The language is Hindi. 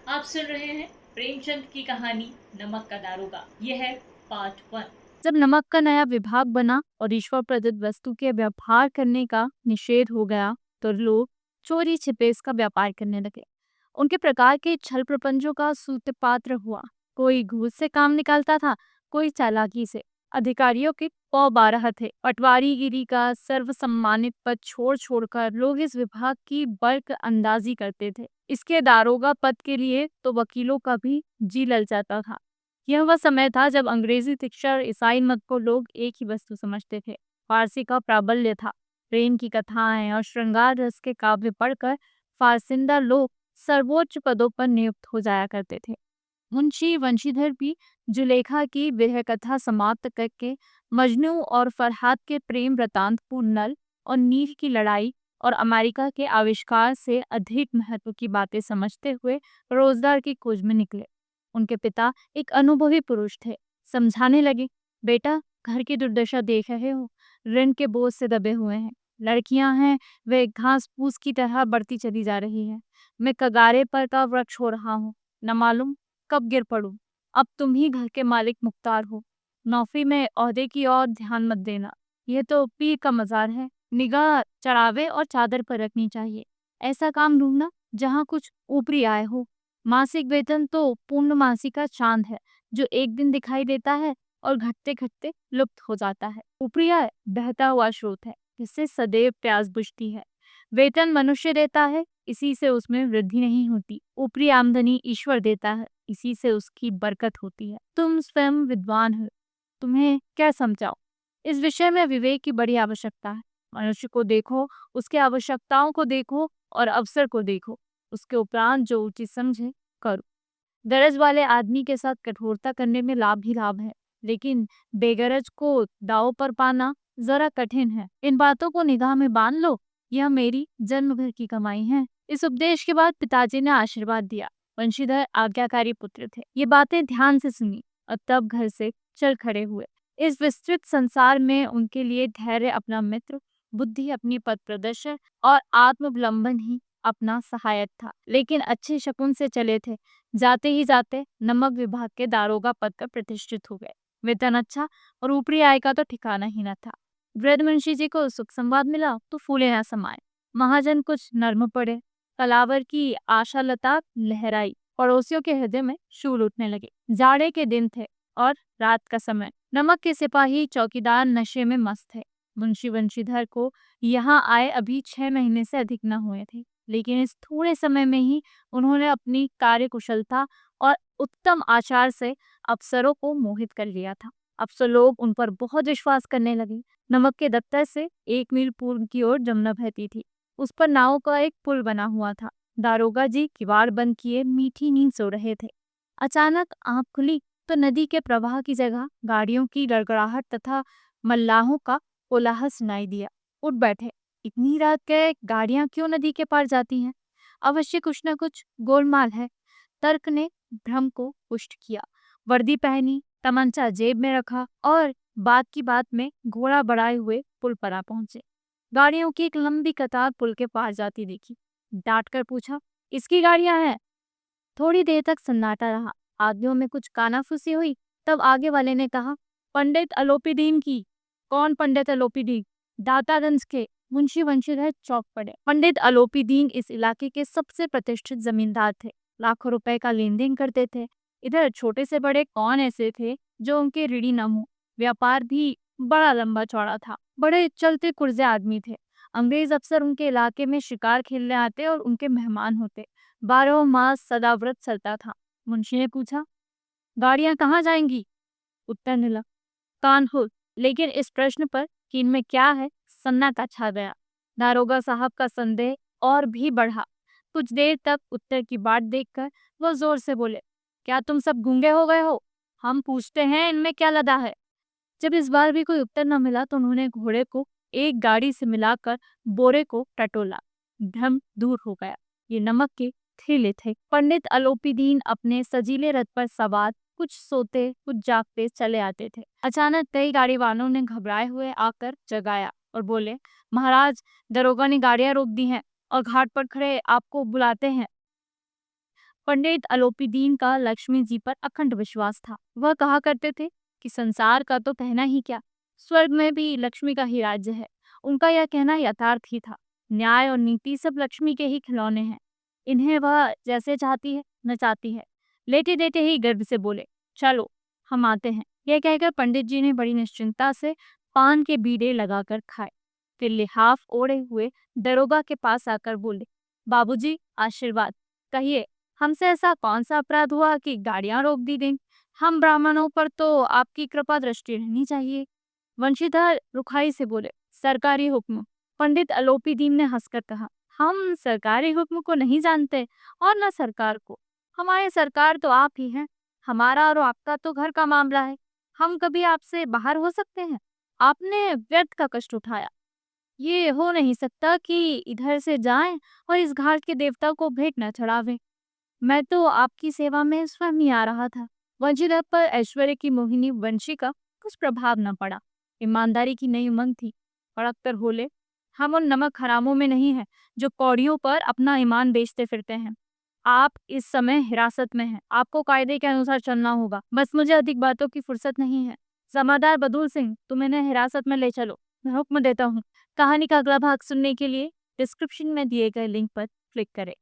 आप सुन रहे हैं प्रेमचंद की कहानी नमक का दारोगा। यह है पार्ट वन। जब नमक का नया विभाग बना और ईश्वर प्रदत्त वस्तु के व्यापार करने का निषेध हो गया, तो लोग चोरी छिपे इसका व्यापार करने लगे। उनके प्रकार के छल प्रपंचों का सूत्रपात्र हुआ। कोई घूस से काम निकालता था, कोई चालाकी से। अधिकारियों के पौ 12 थे। पटवारीगिरी का सर्वसम्मानित पद छोड़ छोड़कर लोग इस विभाग की बर्क अंदाजी करते थे। इसके दारोगा पद के लिए तो वकीलों का भी जी लल जाता था। यह वह समय था जब अंग्रेजी शिक्षा और ईसाई मत को लोग एक ही वस्तु समझते थे। फारसी का प्राबल्य था। प्रेम की कथाएं और श्रृंगार रस के काव्य पढ़कर फारसिंदा लोग सर्वोच्च पदों पर नियुक्त हो जाया करते थे। मुंशी वंशीधर भी जुलेखा की विरह कथा समाप्त करके मजनू और फरहाद के प्रेम वृतांत को नल और नील की लड़ाई और अमेरिका के आविष्कार से अधिक महत्व की बातें समझते हुए रोजगार की खोज में निकले। उनके पिता एक अनुभवी पुरुष थे। समझाने लगे, बेटा, घर की दुर्दशा देख रहे हो, ऋण के बोझ से दबे हुए हैं। लड़कियां हैं, वे घास फूस की तरह बढ़ती चली जा रही हैं। मैं कगारे पर का वृक्ष हो रहा हूँ, न मालूम कब गिर पड़ूं। अब तुम ही घर के मालिक मुख्तार हो। नौकरी में ओहदे की ओर ध्यान मत देना। यह तो पीर का मजार है। निगाह चढ़ावे और चादर पर रखनी चाहिए। ऐसा काम ढूंढना जहाँ कुछ ऊपरी आय हो। मासिक वेतन तो पूर्णमासी का चांद है, जो एक दिन दिखाई देता है और घटते घटते लुप्त हो जाता है। ऊपरी आय बहता हुआ स्रोत है, जिससे सदैव प्यास बुझती है। वेतन मनुष्य देता है, इसी से उसमें वृद्धि नहीं होती। ऊपरी आमदनी ईश्वर देता है, इसी से उसकी बरकत होती है। तुम स्वयं विद्वान हो, तुम्हें क्या समझाओ। इस विषय में विवेक की बड़ी आवश्यकता है। मनुष्य को देखो, उसके आवश्यकताओं को देखो और अवसर को देखो। उसके उपरांत जो उचित समझे करो। गरज वाले आदमी के साथ कठोरता करने में लाभ ही लाभ है, लेकिन बेगरज को दांव पर पाना जरा कठिन है। इन बातों को निगाह में बांध लो, यह मेरी जन्म भर की कमाई है। इस उपदेश के बाद पिताजी ने आशीर्वाद दिया। वंशीधर आज्ञाकारी पुत्र थे। ये बातें ध्यान से सुनी और तब घर से चल खड़े हुए। इस विस्तृत संसार में उनके लिए धैर्य अपना मित्र, बुद्धि अपनी पथ प्रदर्शक और आत्मविलंबन ही अपना सहायक था। लेकिन अच्छे शकुन से चले थे। जाते ही जाते नमक विभाग के दारोगा पद पर प्रतिष्ठित हो गए। वेतन अच्छा और ऊपरी आय का तो ठिकाना ही न था। वृद्ध मुंशी जी को सुख संवाद मिला तो फूले न समाये। महाजन कुछ नर्म पड़े। कलावर की आशालता लहराई। पड़ोसियों के हृदय में शूल उठने लगे। जाड़े के दिन थे और रात का समय। नमक के सिपाही चौकीदार नशे में मस्त थे। मुंशी वंशीधर को यहाँ आए अभी 6 महीने से अधिक न हुए थे, लेकिन इस थोड़े समय में ही उन्होंने अपनी कार्यकुशलता और उत्तम आचार से अफसरों को मोहित कर लिया था। अफसर लोग उन पर बहुत विश्वास करने लगे। नमक के दफ्तर से 1 मील पूर्व की ओर जमुना बहती थी। उस पर नाव का एक पुल बना हुआ था। दारोगा जी किवाड़ बंद किए मीठी नींद सो रहे थे। अचानक आंख खुली तो नदी के प्रवाह की जगह गाड़ियों की गड़गड़ाहट तथा मल्लाहों का कोलाहल सुनाई दिया। उठ बैठे। इतनी रात के गाड़ियां क्यों नदी के पार जाती हैं? अवश्य कुछ न कुछ गोलमाल है। तर्क ने भ्रम को पुष्ट किया। वर्दी पहनी, तमंचा जेब में रखा और बात की बात में घोड़ा बढ़ाए हुए पुल पर आ पहुंचे। गाड़ियों की एक लंबी कतार पुल के पार जाती देखी। डांट कर पूछा, इसकी गाड़ियां हैं? थोड़ी देर तक सन्नाटा रहा। आदमियों में कुछ कानाफूसी हुई। तब आगे वाले ने कहा, पंडित अलोपीदीन की। कौन पंडित अलोपीदीन? दातागंज के। मुंशी वंशीधर चौंक पड़े। पंडित अलोपीदीन इस इलाके के सबसे प्रतिष्ठित जमींदार थे। लाखों रुपए का लेन देन करते थे। इधर छोटे से बड़े कौन ऐसे थे जो उनके ऋणी न हो। व्यापार भी बड़ा लंबा चौड़ा था। बड़े चलते पुर्जे आदमी थे। अंग्रेज अफसर उनके इलाके में शिकार खेलने आते और उनके मेहमान होते। 12 मास सदाव्रत चलता था। मुंशी ने पूछा, गाड़ियां कहाँ जाएंगी? उत्तर मिला, कानपुर। लेकिन इस प्रश्न पर कि इनमें क्या है, सन्नाटा छा गया। दारोगा साहब का संदेह और भी बढ़ा। कुछ देर तक उत्तर की बाट देखकर वह जोर से बोले, क्या तुम सब गूंगे हो गए हो? हम पूछते हैं इनमें क्या लदा है? जब इस बार भी कोई उत्तर न मिला तो उन्होंने घोड़े को एक गाड़ी से मिलाकर बोरे को टटोला। भ्रम दूर हो गया। ये नमक के थैले थे। पंडित अलोपीदीन अपने सजीले रथ पर सवार कुछ सोते कुछ जागते चले आते थे। अचानक कई गाड़ी वालों ने घबराए हुए आकर जगाया और बोले, महाराज, दरोगा ने गाड़ियां रोक दी हैं और घाट पर खड़े आपको बुलाते हैं। पंडित अलोपीदीन का लक्ष्मी जी पर अखंड विश्वास था। वह कहा करते थे कि संसार का तो कहना ही क्या, स्वर्ग में भी लक्ष्मी का ही राज्य है। उनका यह कहना यथार्थ ही था। न्याय और नीति सब लक्ष्मी के ही खिलौने हैं। इन्हें वह जैसे चाहती है नचाती है। लेटे लेटे ही गर्भ से बोले, चलो हम आते हैं। यह कहकर पंडित जी ने बड़ी निश्चिंता से पान के बीड़े लगाकर खाए। फिर लिहाफ ओढ़े हुए दरोगा के पास आकर बोले, बाबूजी आशीर्वाद, कहिए हमसे ऐसा कौन सा अपराध हुआ कि गाड़ियां रोक दी गईं? हम ब्राह्मणों पर तो आपकी कृपा दृष्टि रहनी चाहिए। वंशीधर रुखाई से बोले, सरकारी हुक्म। पंडित अलोपीदीन ने हंसकर कहा, हम सरकारी हुक्म को नहीं जानते और न सरकार को। हमारी सरकार तो आप ही हैं। हमारा और आपका तो घर का मामला है। हम कभी आपसे बाहर हो सकते हैं? आपने व्यर्थ का कष्ट उठाया। ये हो नहीं सकता कि इधर से जाएं और इस घाट के देवता को भेंट न चढ़ावें। मैं तो आपकी सेवा में स्वयं ही आ रहा था। वंशीधर पर ऐश्वर्य की मोहिनी वंशी का कुछ प्रभाव न पड़ा। ईमानदारी की नई उमंग थी। कड़क तर बोले, हम उन नमक हरामों में नहीं हैं जो कौड़ियों पर अपना ईमान बेचते फिरते हैं। आप इस समय हिरासत में हैं। आपको कायदे के अनुसार चलना होगा। बस मुझे अधिक बातों की फुर्सत नहीं है। जमादार बदुल सिंह, तुम इन्हें हिरासत में ले चलो। मैं हुक्म देता हूँ। कहानी का अगला भाग सुनने के लिए डिस्क्रिप्शन में दिए गए लिंक पर क्लिक करें।